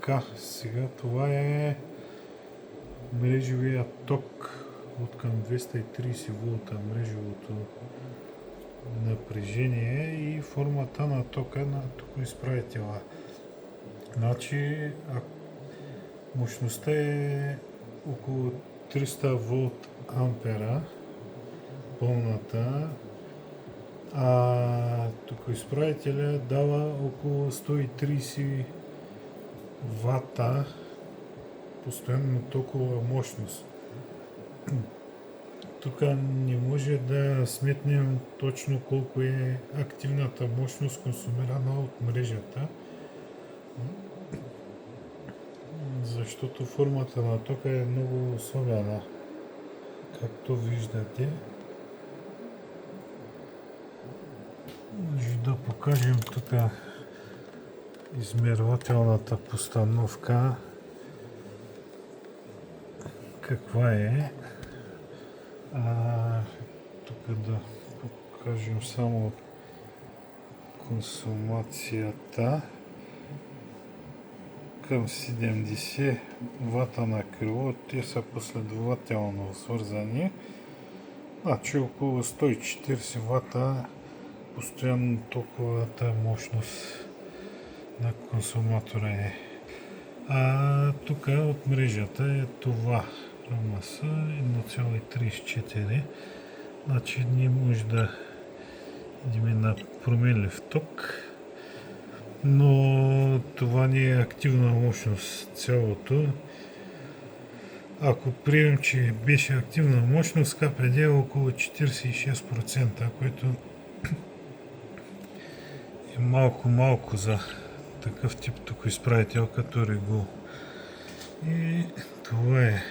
Така, сега това е мрежовия ток от към 230 волта мрежовото напрежение и формата на тока на токоизправителя. Значи мощността е около 300 волт ампера пълната, а токоизправителя дава около 130 вата постоянно токова мощност. Тук не може да сметнем точно колко е активната мощност консумирана от мрежата, защото формата на тока е много особена, както виждате. Да покажем тук измервателната постановка каква е. Тук да покажем само консумацията към 70 вата на крило. Те са последователно свързани. Значи около 140 вата постоянно токовата мощност на консуматора е. Тук от мрежата е това маса 1,34. Значи ние може да идем на променлив ток, но това не е активна мощност цялото. Ако приемем, че беше активна мощност, КПД е около 46%, което е малко за такъв тип токоизправител като Регул. И това е.